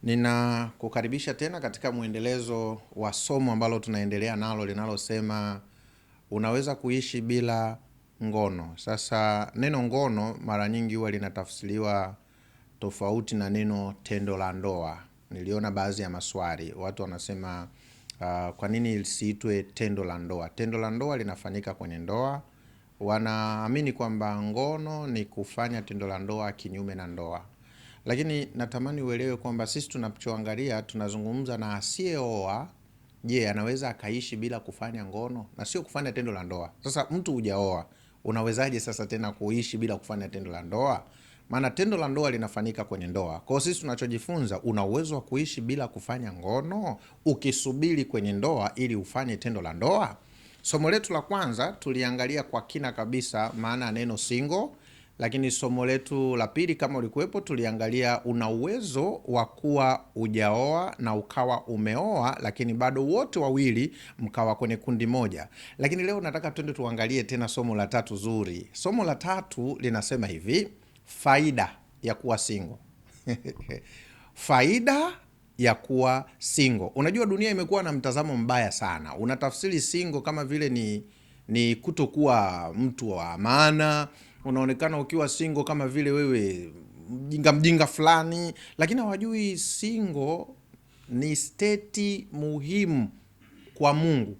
Ninakukaribisha tena katika mwendelezo wa somo ambalo tunaendelea nalo linalosema unaweza kuishi bila ngono. Sasa neno ngono mara nyingi huwa linatafsiriwa tofauti na neno tendo la ndoa. Niliona baadhi ya maswali, watu wanasema kwa nini lisiitwe tendo la ndoa? Tendo la ndoa linafanyika kwenye ndoa. Wanaamini kwamba ngono ni kufanya tendo la ndoa kinyume na ndoa. Lakini natamani uelewe kwamba sisi tunachoangalia tunazungumza na asiyeoa. Je, anaweza akaishi bila kufanya ngono na sio kufanya tendo la ndoa? Sasa mtu hujaoa, unawezaje sasa tena kuishi bila kufanya tendo la ndoa? Maana tendo la ndoa linafanyika kwenye ndoa. Kwa hiyo sisi tunachojifunza, una uwezo wa kuishi bila kufanya ngono ukisubiri kwenye ndoa ili ufanye tendo la ndoa? Somo letu la kwanza tuliangalia kwa kina kabisa maana ya neno single. Lakini somo letu la pili, kama ulikuwepo, tuliangalia una uwezo wa kuwa hujaoa na ukawa umeoa, lakini bado wote wawili mkawa kwenye kundi moja. Lakini leo nataka twende tuangalie tena somo la tatu zuri. Somo la tatu linasema hivi, faida ya kuwa single. Faida ya kuwa single. Unajua dunia imekuwa na mtazamo mbaya sana. Unatafsiri single kama vile ni kutokuwa mtu wa maana. Unaonekana ukiwa single kama vile wewe mjinga fulani, lakini hawajui single ni state muhimu kwa Mungu.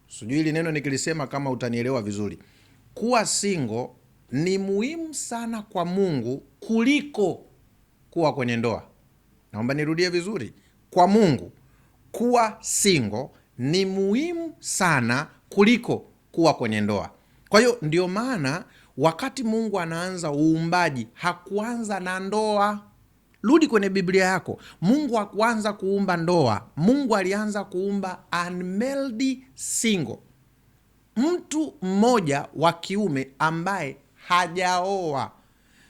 Sijui hili neno nikilisema kama utanielewa vizuri. Kuwa single ni muhimu sana kwa Mungu kuliko kuwa kwenye ndoa. Naomba nirudie vizuri. Kwa Mungu, kuwa single ni muhimu sana kuliko kuwa kwenye ndoa. Kwa hiyo ndio maana wakati Mungu anaanza uumbaji hakuanza na ndoa. Rudi kwenye Biblia yako. Mungu hakuanza kuumba ndoa. Mungu alianza kuumba unmarried single, mtu mmoja wa kiume ambaye hajaoa.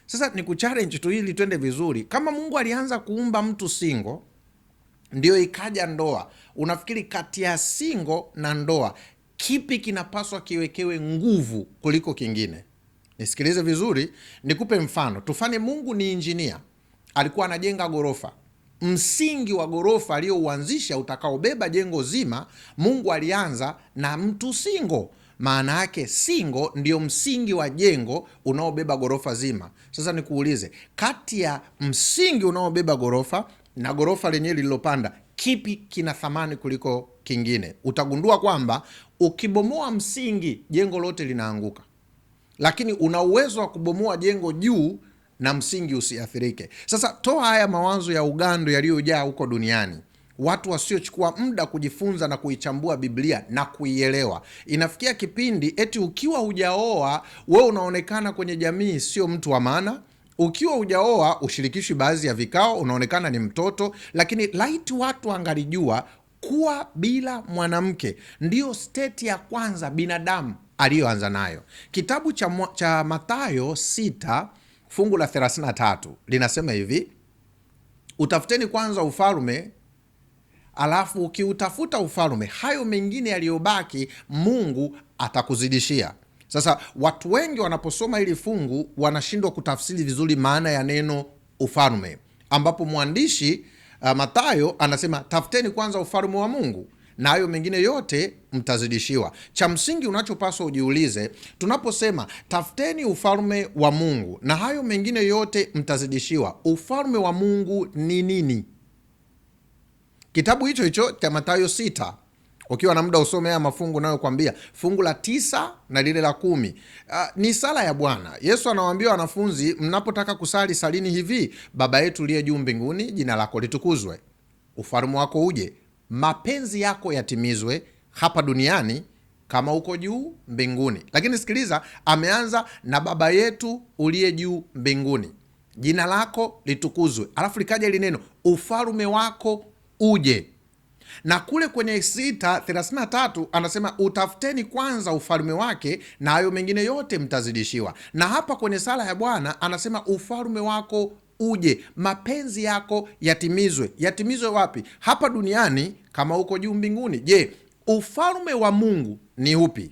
Sasa ni kuchallenge tu ili twende vizuri. Kama Mungu alianza kuumba mtu single ndio ikaja ndoa, unafikiri kati ya single na ndoa kipi kinapaswa kiwekewe nguvu kuliko kingine? Nisikilize vizuri, nikupe mfano. Tufanye Mungu ni injinia, alikuwa anajenga gorofa. Msingi wa gorofa aliyouanzisha utakaobeba jengo zima, Mungu alianza na mtu single. Maana yake single ndio msingi wa jengo unaobeba gorofa zima. Sasa nikuulize, kati ya msingi unaobeba gorofa na gorofa lenyewe lililopanda, kipi kina thamani kuliko kingine? Utagundua kwamba ukibomoa msingi, jengo lote linaanguka. Lakini una uwezo wa kubomoa jengo juu na msingi usiathirike. Sasa toa haya mawazo ya ugando yaliyojaa huko duniani, watu wasiochukua muda kujifunza na kuichambua Biblia na kuielewa. Inafikia kipindi eti ukiwa hujaoa wewe unaonekana kwenye jamii sio mtu wa maana. Ukiwa hujaoa ushirikishwi baadhi ya vikao, unaonekana ni mtoto. Lakini laiti watu angalijua kuwa bila mwanamke ndio state ya kwanza binadamu aliyoanza nayo. Kitabu cha Mathayo 6 fungu la 33 linasema hivi, utafuteni kwanza ufalme, alafu ukiutafuta ufalme, hayo mengine yaliyobaki Mungu atakuzidishia. Sasa watu wengi wanaposoma hili fungu wanashindwa kutafsiri vizuri maana ya neno ufalme, ambapo mwandishi Mathayo anasema tafuteni kwanza ufalme wa Mungu na hayo mengine yote mtazidishiwa. Cha msingi unachopaswa ujiulize, tunaposema tafuteni ufalme wa Mungu na hayo mengine yote mtazidishiwa, ufalme wa Mungu ni nini? Kitabu hicho hicho cha Mathayo 6, ukiwa na muda usome haya mafungu nayo kwambia, fungu la 9 na lile la 10. Ni sala ya Bwana. Yesu anawaambia wanafunzi, mnapotaka kusali salini hivi: Baba yetu uliye juu mbinguni, jina lako litukuzwe, ufalme wako uje, mapenzi yako yatimizwe hapa duniani kama uko juu mbinguni. Lakini sikiliza, ameanza na Baba yetu uliye juu mbinguni, jina lako litukuzwe, alafu likaja ile neno ufalme wako uje. Na kule kwenye 6:33 anasema utafuteni kwanza ufalme wake na hayo mengine yote mtazidishiwa. Na hapa kwenye sala ya Bwana anasema ufalme wako uje, mapenzi yako yatimizwe. Yatimizwe wapi? Hapa duniani kama uko juu mbinguni. Je, ufalme wa Mungu ni upi?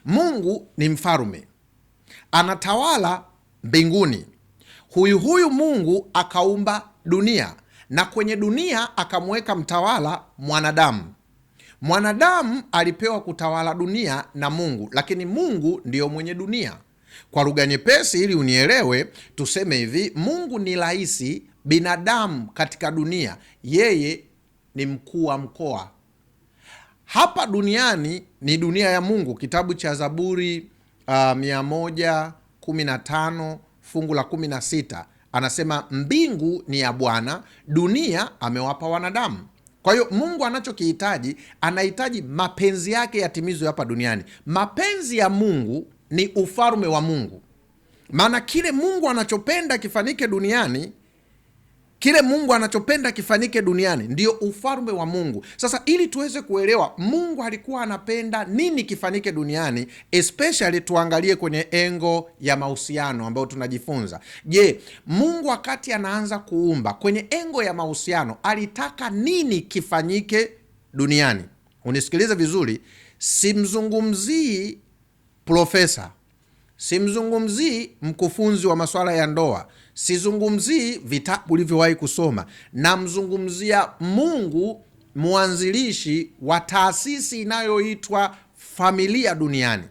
Mungu ni mfalme, anatawala mbinguni. Huyu Mungu akaumba dunia na kwenye dunia akamweka mtawala mwanadamu. Mwanadamu alipewa kutawala dunia na Mungu, lakini Mungu ndiyo mwenye dunia. Kwa lugha nyepesi, ili unielewe, tuseme hivi: Mungu ni rais, binadamu katika dunia yeye ni mkuu wa mkoa. Hapa duniani ni dunia ya Mungu. Kitabu cha Zaburi 115 fungu la 16 anasema, mbingu ni ya Bwana, dunia amewapa wanadamu. Kwa hiyo Mungu anachokihitaji, anahitaji mapenzi yake yatimizwe hapa duniani. Mapenzi ya Mungu ni ufalme wa Mungu. Maana kile Mungu anachopenda kifanyike duniani, kile Mungu anachopenda kifanyike duniani ndio ufalme wa Mungu. Sasa ili tuweze kuelewa Mungu alikuwa anapenda nini kifanyike duniani, especially tuangalie kwenye engo ya mahusiano ambayo tunajifunza. Je, Mungu wakati anaanza kuumba kwenye engo ya mahusiano alitaka nini kifanyike duniani? Unisikilize vizuri, simzungumzii profesa, simzungumzii mkufunzi wa masuala ya ndoa, sizungumzii vitabu ulivyowahi kusoma. Namzungumzia Mungu, mwanzilishi wa taasisi inayoitwa familia duniani.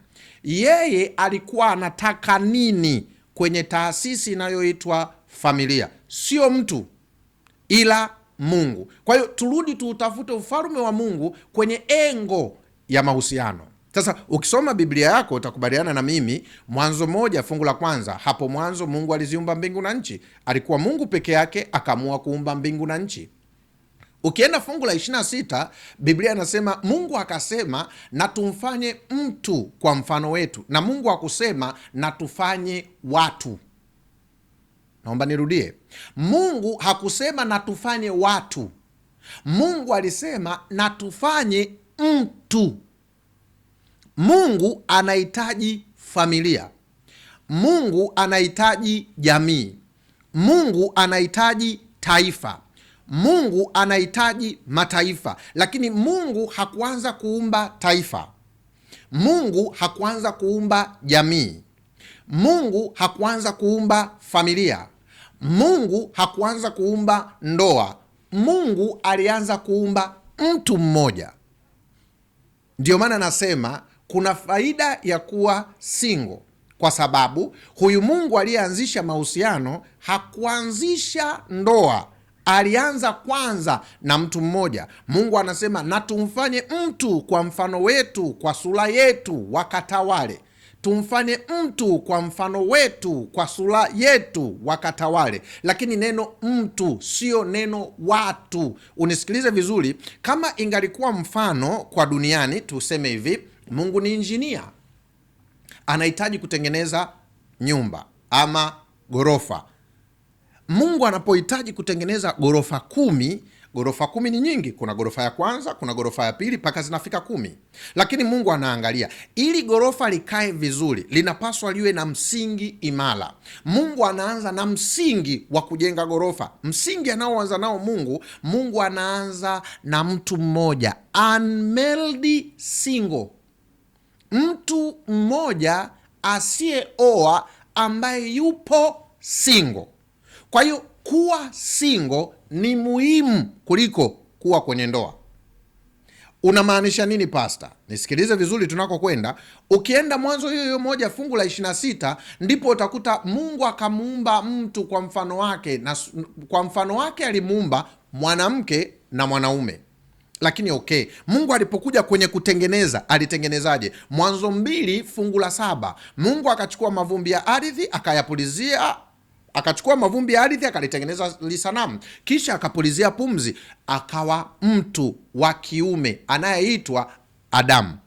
Yeye alikuwa anataka nini kwenye taasisi inayoitwa familia? Sio mtu, ila Mungu. Kwa hiyo turudi tuutafute ufalme wa Mungu kwenye engo ya mahusiano. Sasa ukisoma Biblia yako utakubaliana na mimi, Mwanzo 1 fungu la 1, hapo mwanzo Mungu aliziumba mbingu na nchi. Alikuwa Mungu peke yake, akaamua kuumba mbingu na nchi. Ukienda fungu la 26, Biblia inasema Mungu akasema na tumfanye mtu kwa mfano wetu, na Mungu hakusema na tufanye watu. Naomba nirudie, Mungu hakusema na tufanye watu. Mungu alisema na tufanye mtu. Mungu anahitaji familia. Mungu anahitaji jamii. Mungu anahitaji taifa. Mungu anahitaji mataifa. Lakini Mungu hakuanza kuumba taifa. Mungu hakuanza kuumba jamii. Mungu hakuanza kuumba familia. Mungu hakuanza kuumba ndoa. Mungu alianza kuumba mtu mmoja. Ndio maana nasema kuna faida ya kuwa single, kwa sababu huyu Mungu aliyeanzisha mahusiano hakuanzisha ndoa, alianza kwanza na mtu mmoja. Mungu anasema na tumfanye mtu kwa mfano wetu, kwa sura yetu, wakatawale. Tumfanye mtu kwa mfano wetu, kwa sura yetu, wakatawale. Lakini neno mtu sio neno watu. Unisikilize vizuri, kama ingalikuwa mfano kwa duniani, tuseme hivi, Mungu ni injinia, anahitaji kutengeneza nyumba ama ghorofa. Mungu anapohitaji kutengeneza ghorofa 10, ghorofa 10 ni nyingi. Kuna ghorofa ya kwanza, kuna ghorofa ya pili, mpaka zinafika 10. Lakini Mungu anaangalia ili ghorofa likae vizuri, linapaswa liwe na msingi imara. Mungu anaanza na msingi wa kujenga ghorofa. Msingi anaoanza nao Mungu anaanza na mtu mmoja, unmarried single, mtu mmoja asiyeoa, ambaye yupo single. Kwa hiyo kuwa single ni muhimu kuliko kuwa kwenye ndoa. Unamaanisha nini pastor? Nisikilize vizuri tunakokwenda. Ukienda Mwanzo hiyo 1 fungu la 26, ndipo utakuta Mungu akamuumba mtu kwa mfano wake, na kwa mfano wake alimuumba mwanamke na mwanaume. Lakini Mungu alipokuja kwenye kutengeneza, alitengenezaje? Mwanzo 2 fungu la 7, Mungu akachukua mavumbi ya ardhi akayapulizia, akachukua mavumbi ya ardhi akalitengeneza lisanamu, kisha akapulizia pumzi, akawa mtu wa kiume anayeitwa Adamu.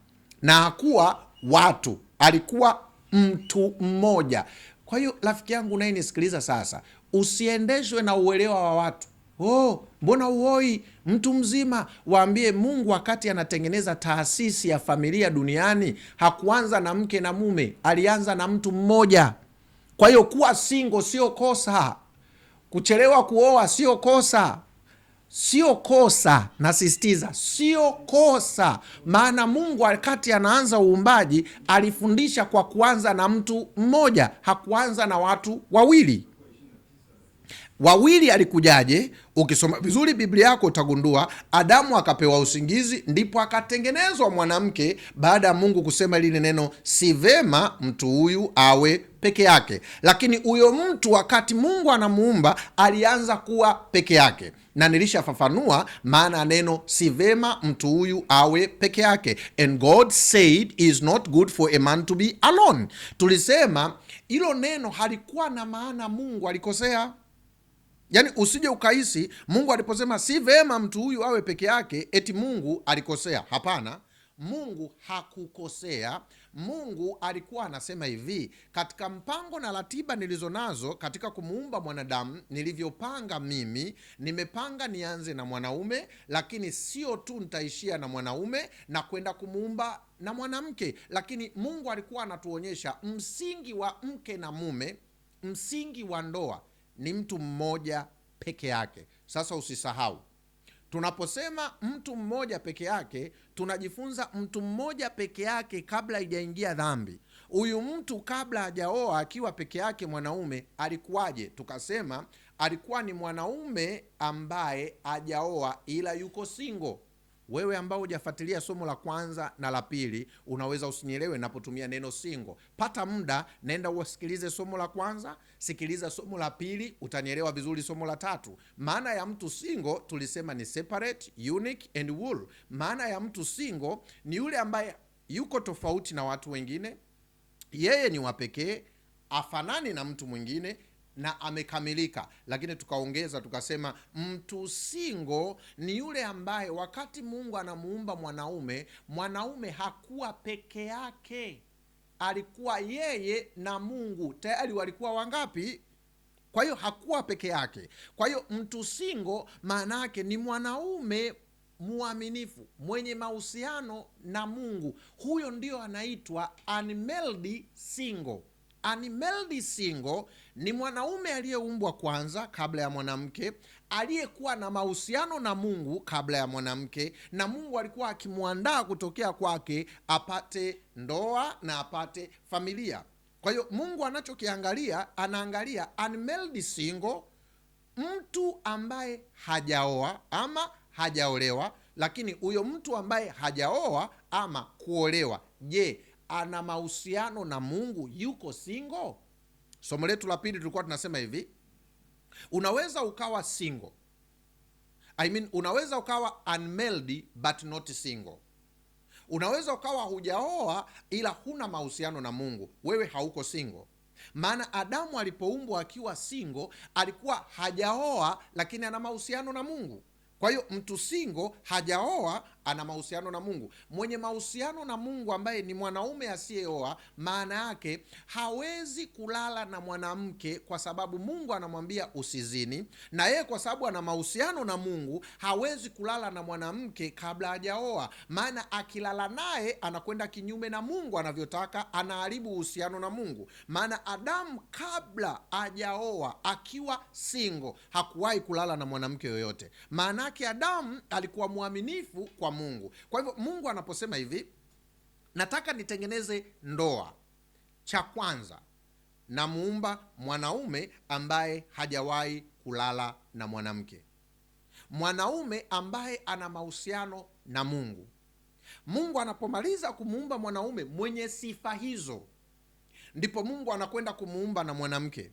Na hakuwa watu, alikuwa mtu mmoja. Kwa hiyo rafiki yangu naye nisikiliza sasa, usiendeshwe na uelewa wa watu. Mbona uoi mtu mzima? Waambie Mungu wakati anatengeneza taasisi ya familia duniani hakuanza na mke na mume, alianza na mtu mmoja. Kwa hiyo kuwa single sio kosa. Kuchelewa kuoa sio kosa. Sio kosa, nasisitiza, sio kosa. Maana Mungu wakati anaanza uumbaji alifundisha kwa kuanza na mtu mmoja, hakuanza na watu wawili. Wawili alikujaje? Ukisoma vizuri Biblia yako utagundua Adamu akapewa usingizi, ndipo akatengenezwa mwanamke, baada ya Mungu kusema lile neno, si vema mtu huyu awe peke yake. Lakini huyo mtu wakati Mungu anamuumba alianza kuwa peke yake, na nilishafafanua maana ya neno si vema mtu huyu awe peke yake. And God said is not good for a man to be alone. Tulisema hilo neno halikuwa na maana Mungu alikosea. Yaani usije ukahisi Mungu aliposema si vema mtu huyu awe peke yake eti Mungu alikosea. Hapana, Mungu hakukosea. Mungu alikuwa anasema hivi, katika mpango na ratiba nilizo nazo katika kumuumba mwanadamu, nilivyopanga mimi, nimepanga nianze na mwanaume, lakini sio tu nitaishia na mwanaume na kwenda kumuumba na mwanamke. Lakini Mungu alikuwa anatuonyesha msingi wa mke na mume, msingi wa ndoa ni mtu mmoja peke yake. Sasa usisahau, tunaposema mtu mmoja peke yake, tunajifunza mtu mmoja peke yake kabla haijaingia dhambi. Huyu mtu kabla hajaoa akiwa peke yake mwanaume alikuwaje? Tukasema alikuwa ni mwanaume ambaye hajaoa ila yuko single. Wewe ambao hujafuatilia somo la kwanza na la pili, unaweza usinielewe napotumia neno single. Pata muda, nenda usikilize somo la kwanza, sikiliza somo la pili, utanielewa vizuri somo la tatu. Maana ya mtu single tulisema ni separate, unique and whole. Maana ya mtu single ni yule ambaye yuko tofauti na watu wengine, yeye ni wa pekee, afanani na mtu mwingine na amekamilika. Lakini tukaongeza tukasema mtu single ni yule ambaye wakati Mungu anamuumba mwanaume hakuwa peke yake, alikuwa yeye na Mungu tayari walikuwa wangapi? Kwa hiyo hakuwa peke yake. Kwa hiyo mtu single maana yake ni mwanaume muaminifu mwenye mahusiano na Mungu. Huyo ndio anaitwa unmarried single. Unmarried single ni mwanaume aliyeumbwa kwanza kabla ya mwanamke, aliyekuwa na mahusiano na Mungu kabla ya mwanamke, na Mungu alikuwa akimwandaa kutokea kwake apate ndoa na apate familia. Kwa hiyo Mungu anachokiangalia, anaangalia unmarried single, mtu ambaye hajaoa ama hajaolewa. Lakini huyo mtu ambaye hajaoa ama kuolewa, je, ana mahusiano na Mungu, yuko single? Somo letu la pili tulikuwa tunasema hivi, unaweza ukawa single, unaweza ukawa unmarried but not single. Unaweza ukawa hujaoa ila huna mahusiano na Mungu, wewe hauko single. Maana Adamu alipoumbwa akiwa single, alikuwa hajaoa lakini ana mahusiano na Mungu. Kwa hiyo mtu single hajaoa, ana mahusiano na Mungu. Mwenye mahusiano na Mungu ambaye ni mwanaume asiyeoa, maana yake hawezi kulala na mwanamke kwa sababu Mungu anamwambia usizini, na yeye kwa sababu ana mahusiano na Mungu hawezi kulala na mwanamke kabla hajaoa. Maana akilala naye anakwenda kinyume na Mungu anavyotaka, anaharibu uhusiano na Mungu. Maana Adamu kabla hajaoa akiwa single hakuwahi kulala na mwanamke yoyote. Maana yake Adamu alikuwa mwaminifu kwa Mungu. Kwa hivyo Mungu anaposema hivi, nataka nitengeneze ndoa, cha kwanza namuumba mwanaume ambaye hajawahi kulala na mwanamke, mwanaume ambaye ana mahusiano na Mungu. Mungu anapomaliza kumuumba mwanaume mwenye sifa hizo, ndipo Mungu anakwenda kumuumba na mwanamke.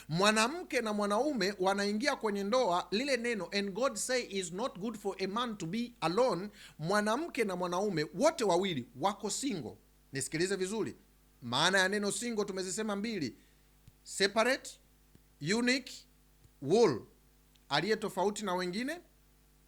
Mwanamke na mwanaume wanaingia kwenye ndoa, lile neno and God say is not good for a man to be alone. Mwanamke na mwanaume wote wawili wako single. Nisikilize vizuri, maana ya neno single tumezisema mbili, separate, unique, whole. Aliye tofauti na wengine,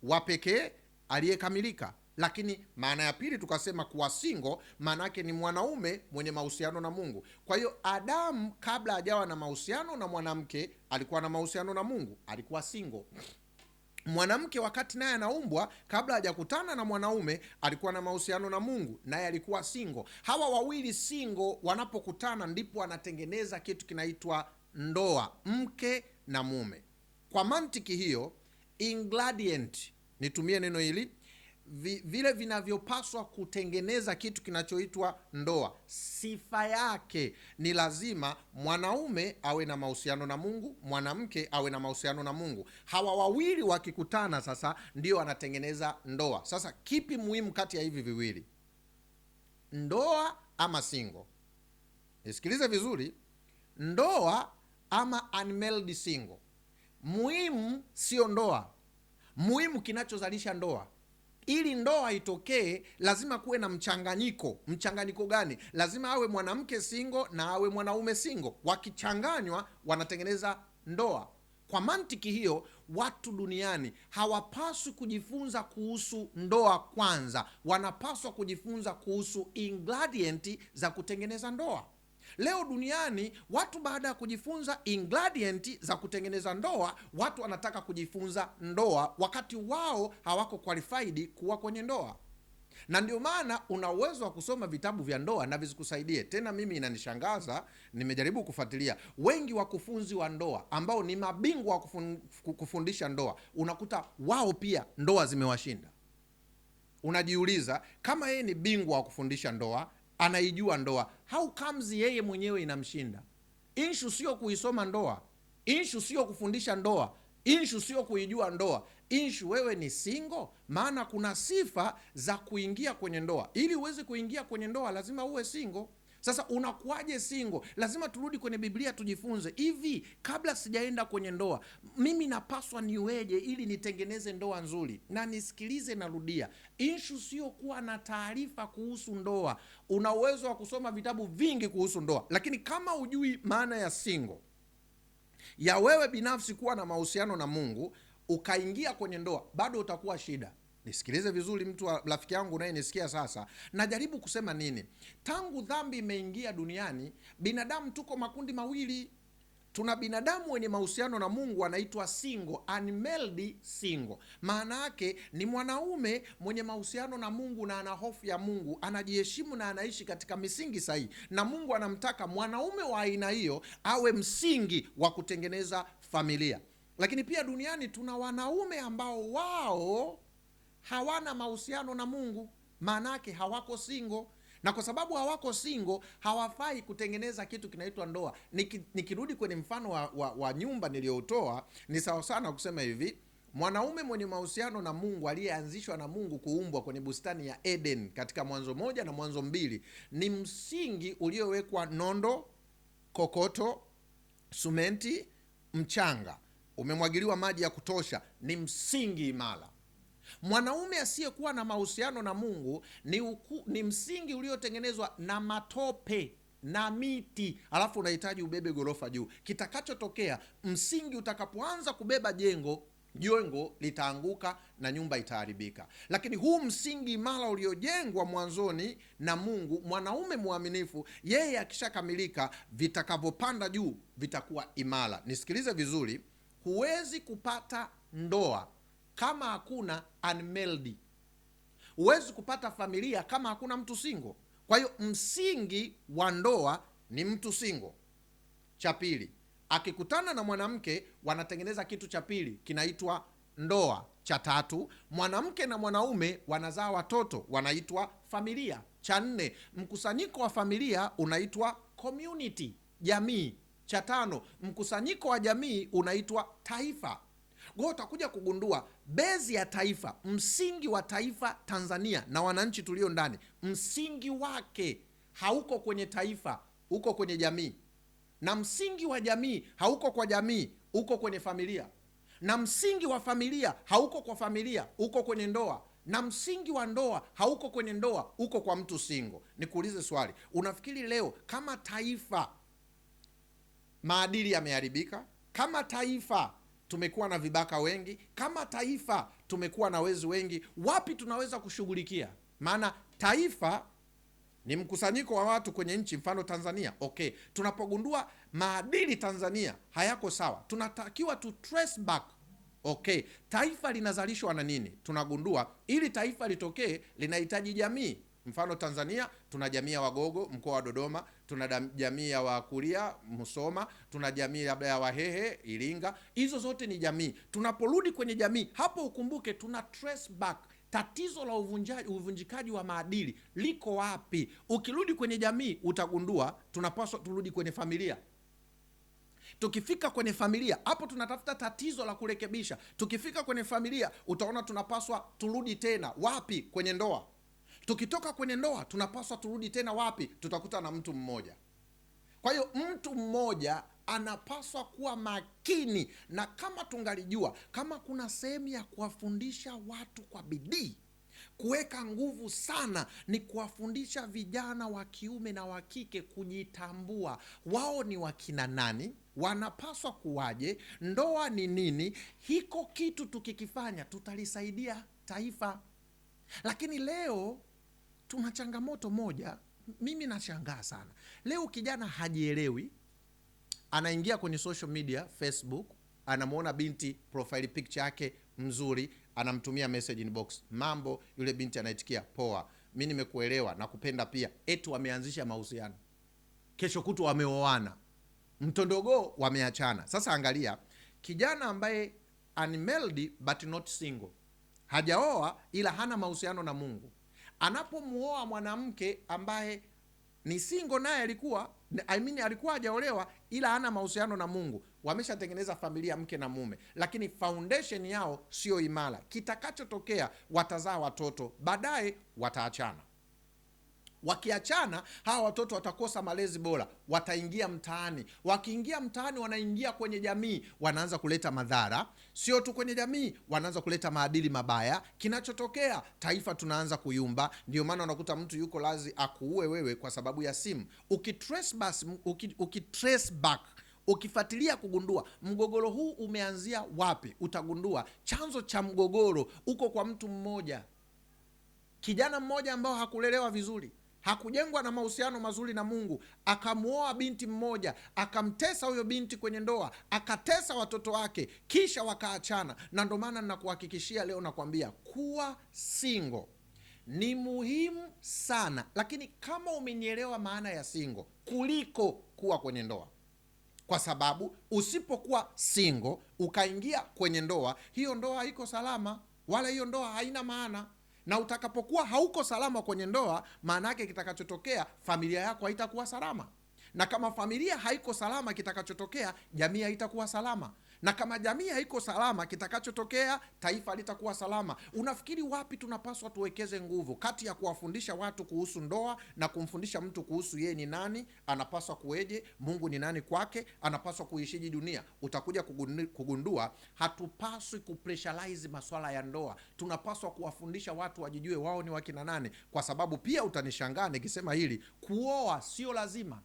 wa pekee, aliyekamilika. Lakini maana ya pili tukasema kuwa single maana yake ni mwanaume mwenye mahusiano na Mungu. Kwa hiyo Adamu kabla hajawa na mahusiano na mwanamke alikuwa na mahusiano na Mungu, alikuwa single. Mwanamke wakati naye anaumbwa kabla hajakutana na mwanaume alikuwa na mahusiano na Mungu, naye alikuwa single. Hawa wawili single wanapokutana ndipo wanatengeneza kitu kinaitwa ndoa, mke na mume. Kwa mantiki hiyo, ingredient, nitumie neno hili, vile vinavyopaswa kutengeneza kitu kinachoitwa ndoa, sifa yake ni lazima mwanaume awe na mahusiano na Mungu, mwanamke awe na mahusiano na Mungu. Hawa wawili wakikutana sasa ndio wanatengeneza ndoa. Sasa kipi muhimu kati ya hivi viwili, ndoa ama single? Nisikilize vizuri, ndoa ama unmarried single. Muhimu sio ndoa, muhimu kinachozalisha ndoa. Ili ndoa itokee lazima kuwe na mchanganyiko. Mchanganyiko gani? Lazima awe mwanamke single na awe mwanaume single, wakichanganywa wanatengeneza ndoa. Kwa mantiki hiyo, watu duniani hawapaswi kujifunza kuhusu ndoa kwanza, wanapaswa kujifunza kuhusu ingredient za kutengeneza ndoa. Leo duniani watu baada ya kujifunza ingredient za kutengeneza ndoa, watu wanataka kujifunza ndoa wakati wao hawako qualified kuwa kwenye ndoa. Na ndio maana una uwezo wa kusoma vitabu vya ndoa na visikusaidie. Tena mimi inanishangaza, nimejaribu kufuatilia, wengi wakufunzi wa ndoa ambao ni mabingwa wa kufundisha ndoa, unakuta wao pia ndoa zimewashinda. Unajiuliza, kama yeye ni bingwa wa kufundisha ndoa, anaijua ndoa, how comes yeye mwenyewe inamshinda? Issue sio kuisoma ndoa, issue sio kufundisha ndoa, issue sio kuijua ndoa, issue wewe ni single. Maana kuna sifa za kuingia kwenye ndoa. Ili uweze kuingia kwenye ndoa lazima uwe single. Sasa unakuwaje single? Lazima turudi kwenye Biblia tujifunze, hivi kabla sijaenda kwenye ndoa mimi napaswa niweje ili nitengeneze ndoa nzuri? Na nisikilize, narudia, issue sio kuwa na taarifa kuhusu ndoa. Una uwezo wa kusoma vitabu vingi kuhusu ndoa, lakini kama hujui maana ya single, ya wewe binafsi kuwa na mahusiano na Mungu, ukaingia kwenye ndoa, bado utakuwa shida. Nisikilize vizuri, mtu wa rafiki yangu unayenisikia sasa, najaribu kusema nini? Tangu dhambi imeingia duniani, binadamu tuko makundi mawili. Tuna binadamu wenye mahusiano na Mungu anaitwa single, unmarried single. Maana yake ni mwanaume mwenye mahusiano na Mungu na ana hofu ya Mungu, anajiheshimu na anaishi katika misingi sahihi, na Mungu anamtaka mwanaume wa aina hiyo awe msingi wa kutengeneza familia. Lakini pia duniani tuna wanaume ambao wao hawana mahusiano na Mungu, maana yake hawako single, na kwa sababu hawako single hawafai kutengeneza kitu kinaitwa ndoa. Nikirudi kwenye mfano wa nyumba niliyoutoa, ni sawa sana kusema hivi, mwanaume mwenye mahusiano na Mungu aliyeanzishwa na Mungu kuumbwa kwenye bustani ya Eden katika Mwanzo 1 na Mwanzo 2 ni msingi uliowekwa nondo, kokoto, sumenti, mchanga, umemwagiliwa maji ya kutosha, ni msingi imara. Mwanaume asiyekuwa na mahusiano na Mungu ni msingi uliotengenezwa na matope na miti, alafu unahitaji ubebe gorofa juu. Kitakachotokea, msingi utakapoanza kubeba jengo litaanguka na nyumba itaharibika. Lakini huu msingi imara uliojengwa mwanzoni na Mungu, mwanaume mwaminifu, yeye akishakamilika, vitakavyopanda juu vitakuwa imara. Nisikilize vizuri, huwezi kupata ndoa kama hakuna unmarried. Huwezi kupata familia kama hakuna mtu single. Kwa hiyo msingi wa ndoa ni mtu single. Cha pili, akikutana na mwanamke wanatengeneza kitu cha pili kinaitwa ndoa. Cha tatu, mwanamke na mwanaume wanazaa watoto wanaitwa familia. Cha nne, mkusanyiko wa familia unaitwa community, jamii. Cha tano, mkusanyiko wa jamii unaitwa taifa. Kwa utakuja kugundua bezi ya taifa, msingi wa taifa Tanzania na wananchi tulio ndani, msingi wake hauko kwenye taifa, uko kwenye jamii. Na msingi wa jamii hauko kwa jamii, uko kwenye familia. Na msingi wa familia hauko kwa familia, uko kwenye ndoa. Na msingi wa ndoa hauko kwenye ndoa, uko kwa mtu single. Nikuulize swali, unafikiri leo kama taifa maadili yameharibika, kama taifa tumekuwa na vibaka wengi, kama taifa tumekuwa na wezi wengi, wapi tunaweza kushughulikia? Maana taifa ni mkusanyiko wa watu kwenye nchi, mfano Tanzania. Okay, tunapogundua maadili Tanzania hayako sawa, tunatakiwa tu trace back. Okay, taifa linazalishwa na nini? Tunagundua ili taifa litokee linahitaji jamii. Mfano Tanzania tuna jamii ya Wagogo mkoa wa Dodoma, tuna jamii ya Wakuria Musoma, tuna jamii labda ya Wahehe Iringa. Hizo zote ni jamii. Tunaporudi kwenye jamii, hapo ukumbuke tuna trace back Tatizo la uvunjikaji wa maadili liko wapi? Ukirudi kwenye jamii utagundua tunapaswa turudi kwenye familia. Tukifika kwenye familia, hapo tunatafuta tatizo la kurekebisha. Tukifika kwenye familia, utaona tunapaswa turudi tena wapi? Kwenye ndoa. Tukitoka kwenye ndoa, tunapaswa turudi tena wapi? Tutakuta na mtu mmoja. Kwa hiyo mtu mmoja anapaswa kuwa makini, na kama tungalijua kama kuna sehemu ya kuwafundisha watu kwa bidii, kuweka nguvu sana, ni kuwafundisha vijana wa kiume na wa kike kujitambua wao ni wakina nani, wanapaswa kuwaje, ndoa ni nini. Hiko kitu tukikifanya tutalisaidia taifa. Lakini leo tuna changamoto moja, mimi nashangaa sana. Leo kijana hajielewi, anaingia kwenye social media, Facebook, anamwona binti profile picture yake mzuri, anamtumia message inbox, mambo, yule binti anaitikia poa, mimi nimekuelewa na kupenda pia. Eti wameanzisha mahusiano, kesho kutu wameoana, mtondogo wameachana. Sasa angalia kijana ambaye unmarried but not single, hajaoa ila hana mahusiano na Mungu, anapomuoa mwanamke ambaye ni single, naye alikuwa hajaolewa ila hana mahusiano na Mungu, wameshatengeneza familia, mke na mume, lakini foundation yao sio imara. Kitakachotokea, watazaa watoto, baadaye wataachana. Wakiachana, hawa watoto watakosa malezi bora, wataingia mtaani. Wakiingia mtaani, wanaingia kwenye jamii, wanaanza kuleta madhara. Sio tu kwenye jamii, wanaanza kuleta maadili mabaya. Kinachotokea, taifa tunaanza kuyumba. Ndio maana unakuta mtu yuko lazi akuue wewe kwa sababu ya simu. Ukitrace back, ukifuatilia kugundua mgogoro huu umeanzia wapi, utagundua chanzo cha mgogoro uko kwa mtu mmoja, kijana mmoja ambao hakulelewa vizuri, hakujengwa na mahusiano mazuri na Mungu, akamuoa binti mmoja, akamtesa huyo binti kwenye ndoa, akatesa watoto wake, kisha wakaachana. Na ndio maana ninakuhakikishia leo, nakwambia kuwa single ni muhimu sana, lakini kama umenielewa maana ya single kuliko kuwa kwenye ndoa, kwa sababu usipokuwa single ukaingia kwenye ndoa, hiyo ndoa haiko salama, wala hiyo ndoa haina maana. Na utakapokuwa hauko salama kwenye ndoa, maana yake kitakachotokea, familia yako haitakuwa salama. Na kama familia haiko salama, kitakachotokea, jamii haitakuwa salama. Na kama jamii haiko salama, kitakachotokea, taifa litakuwa salama. Unafikiri wapi tunapaswa tuwekeze nguvu kati ya kuwafundisha watu kuhusu ndoa na kumfundisha mtu kuhusu yeye ni nani, anapaswa kueje, Mungu ni nani kwake, anapaswa kuishiji dunia? Utakuja kugundua hatupaswi kupressurize masuala ya ndoa. Tunapaswa kuwafundisha watu wajijue wao ni wakina nani, kwa sababu pia utanishangaa nikisema hili, kuoa sio lazima.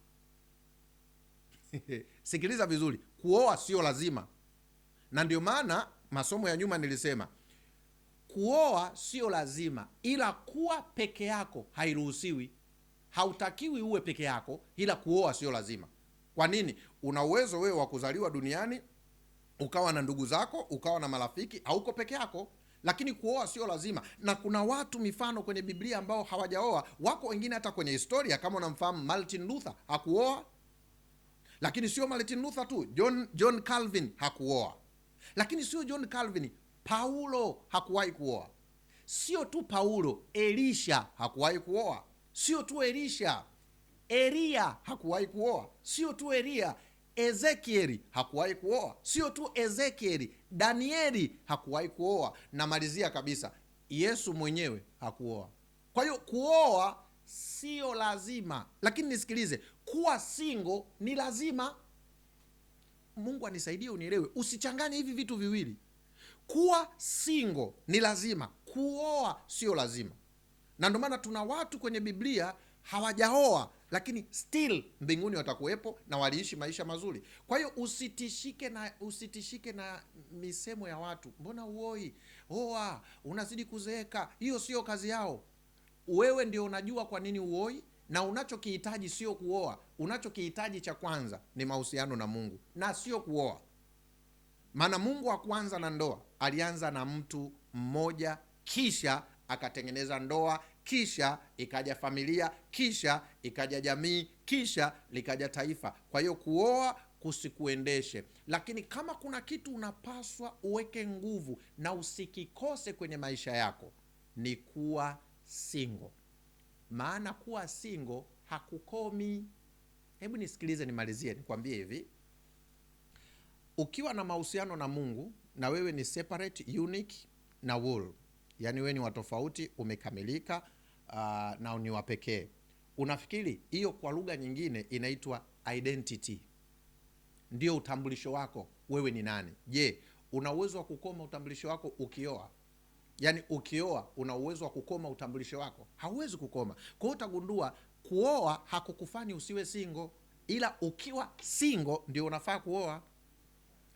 Sikiliza vizuri, kuoa sio lazima. Na ndio maana masomo ya nyuma nilisema kuoa sio lazima, ila kuwa peke yako hairuhusiwi. Hautakiwi uwe peke yako, ila kuoa sio lazima. Kwa nini? Una uwezo wewe wa kuzaliwa duniani, ukawa na ndugu zako, ukawa na marafiki, hauko peke yako. Lakini kuoa sio lazima. Na kuna watu mifano kwenye Biblia ambao hawajaoa, wako wengine hata kwenye historia. Kama unamfahamu Martin Luther, hakuoa. Lakini sio Martin Luther tu, John Calvin hakuoa. Lakini sio John Calvin, Paulo hakuwahi kuoa. Sio tu Paulo, Elisha hakuwahi kuoa. Sio tu Elisha, Elia hakuwahi kuoa. Sio tu Elia, Ezekieli hakuwahi kuoa. Sio tu Ezekieli, Danieli hakuwahi kuoa. Na malizia kabisa, Yesu mwenyewe hakuoa. Kwa hiyo kuoa sio lazima, lakini nisikilize, kuwa single ni lazima. Mungu anisaidie unielewe, usichanganye hivi vitu viwili. Kuwa single ni lazima, kuoa sio lazima. Na ndio maana tuna watu kwenye Biblia hawajaoa, lakini still mbinguni watakuwepo na waliishi maisha mazuri. Kwa hiyo usitishike na misemo ya watu, mbona uoi, oa, unazidi kuzeeka. Hiyo sio kazi yao. Wewe ndio unajua kwa nini uoi, na unachokihitaji sio kuoa. Unachokihitaji cha kwanza ni mahusiano na Mungu na sio kuoa. Maana Mungu hakuanza na ndoa, alianza na mtu mmoja, kisha akatengeneza ndoa, kisha ikaja familia, kisha ikaja jamii, kisha likaja taifa. Kwa hiyo kuoa kusikuendeshe, lakini kama kuna kitu unapaswa uweke nguvu na usikikose kwenye maisha yako, ni kuwa single. Maana kuwa single hakukomi. Hebu nisikilize nimalizie, nikwambie hivi. Ukiwa na mahusiano na Mungu na wewe ni separate, unique na whole, yani wewe ni wa tofauti, umekamilika na ni wa pekee. Unafikiri hiyo kwa lugha nyingine inaitwa identity, ndio utambulisho wako wewe ni nani. Je, una uwezo wa kukoma utambulisho wako ukioa? Yani ukioa una uwezo wa kukoma utambulisho wako? Hauwezi kukoma. Kwa hiyo utagundua kuoa hakukufanyi usiwe single, ila ukiwa single ndio unafaa kuoa.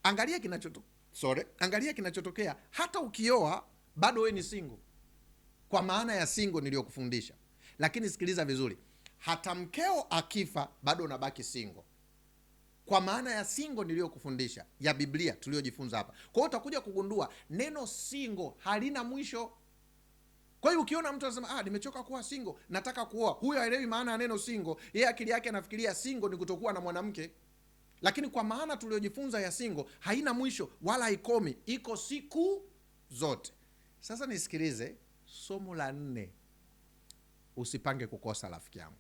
Angalia kinachotokea hata ukioa bado wewe ni single, kwa maana ya single niliyokufundisha. Lakini sikiliza vizuri, hata mkeo akifa bado unabaki single, kwa maana ya single niliyokufundisha ya Biblia tuliyojifunza hapa. Kwa hiyo utakuja kugundua neno single halina mwisho. Kwa hiyo ukiona mtu anasema nimechoka kuwa single, nataka kuoa, huyo haelewi maana ya neno single. Yeye akili yake anafikiria single ni kutokuwa na mwanamke. Lakini kwa maana tuliyojifunza ya single haina mwisho wala haikomi, iko siku zote. Sasa nisikilize somo la 4, usipange kukosa rafiki yangu.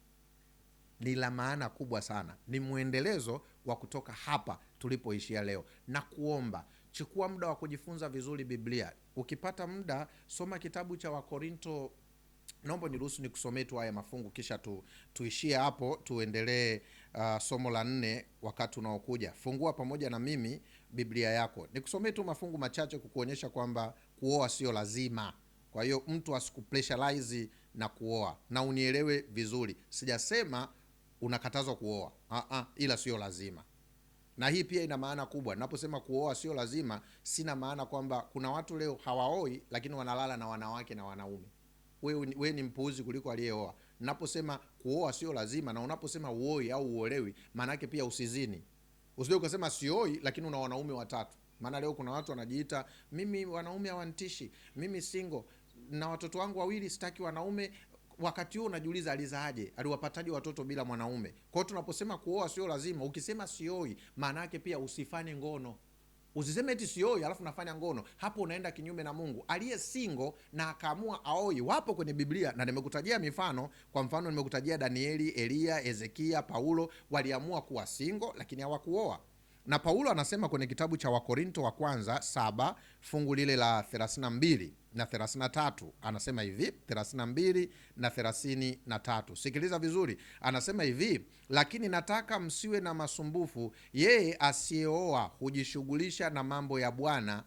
Ni la maana kubwa sana, ni mwendelezo wa kutoka hapa tulipoishia leo. Na kuomba chukua muda wa kujifunza vizuri Biblia. Ukipata muda soma kitabu cha Wakorinto. Naomba niruhusu nikusomee tu haya mafungu kisha tuishie hapo, tuendelee somo la 4 wakati unaokuja. Fungua pamoja na mimi Biblia yako, nikusomee tu mafungu machache kukuonyesha kwamba kuoa sio lazima. Kwa hiyo mtu asikupressurize na kuoa, na unielewe vizuri, sijasema unakatazwa kuoa, ila sio lazima. Na hii pia ina maana kubwa. Naposema kuoa sio lazima, sina maana kwamba kuna watu leo hawaoi lakini wanalala na wanawake na wanaume. We ni mpuuzi kuliko aliyeoa. Naposema kuoa sio lazima, na unaposema uoi au uolewi, maana yake pia usizini. Usije ukasema sioi lakini una wanaume 3. Maana leo kuna watu wanajiita, mimi wanaume hawanitishi, mimi single na watoto wangu 2, sitaki wanaume. Wakati huo unajiuliza alizaaje, aliwapataje watoto bila mwanaume? Kwa hiyo tunaposema kuoa sio lazima, ukisema sioi maana yake pia usifanye ngono. Usiseme eti sioi alafu nafanya ngono, hapo unaenda kinyume na Mungu. Aliye single na akaamua aoi wapo kwenye Biblia, na nimekutajia mifano. Kwa mfano nimekutajia Danieli, Elia, Ezekia, Paulo, waliamua kuwa single lakini hawakuoa. Na Paulo anasema kwenye kitabu cha Wakorinto wa kwanza 7 fungu lile la 32 na 33, anasema hivi, 32 na 33. Sikiliza vizuri, anasema hivi, lakini nataka msiwe na masumbufu, yeye asiyeoa hujishughulisha na mambo ya Bwana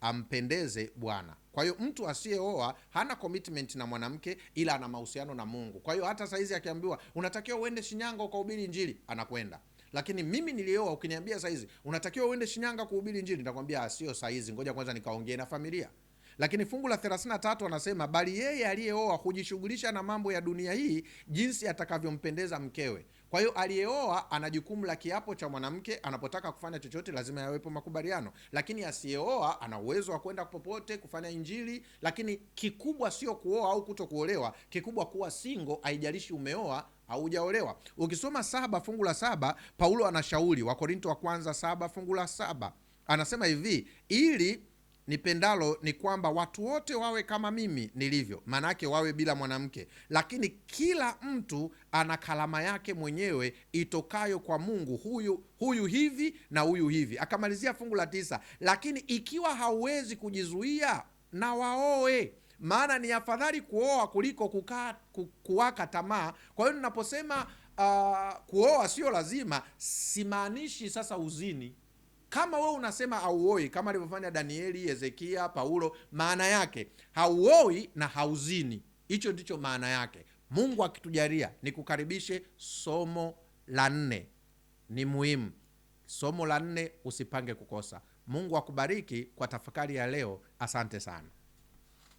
ampendeze Bwana. Kwa hiyo mtu asiyeoa hana commitment na mwanamke, ila ana mahusiano na Mungu. Kwa hiyo hata saizi akiambiwa unatakiwa uende Shinyanga ukahubiri Injili, anakwenda. Lakini mimi nilioa, ukiniambia saizi unatakiwa uende Shinyanga kuhubiri Injili, nitakwambia sio saizi, ngoja kwanza nikaongee na familia. Lakini fungu la 33 anasema, bali yeye aliyeoa hujishughulisha na mambo ya dunia hii, jinsi atakavyompendeza mkewe. Kwa hiyo aliyeoa ana jukumu la kiapo cha mwanamke, anapotaka kufanya chochote lazima yawepo makubaliano. Lakini asiyeoa ana uwezo wa kwenda popote kufanya Injili. Lakini kikubwa sio kuoa au kutokuolewa, kikubwa kuwa single, haijalishi umeoa au hujaolewa. Ukisoma 7 fungu la 7, Paulo anashauri, Wakorinto wa kwanza 7 fungu la 7, anasema hivi, ili nipendalo ni kwamba watu wote wawe kama mimi nilivyo. Maana yake wawe bila mwanamke, lakini kila mtu ana kalama yake mwenyewe itokayo kwa Mungu, huyu hivi na huyu hivi. Akamalizia fungu la 9, lakini ikiwa hauwezi kujizuia na waoe, maana ni afadhali kuoa kuliko kuwaka tamaa. Kwa hiyo ninaposema kuoa sio lazima, simaanishi sasa uzini. Kama wewe unasema hauoi kama alivyofanya Danieli, Ezekia, Paulo, maana yake hauoi na hauzini. Hicho ndicho maana yake. Mungu akitujalia nikukaribishe somo la 4. Ni muhimu. Somo la 4 usipange kukosa. Mungu akubariki kwa tafakari ya leo. Asante sana.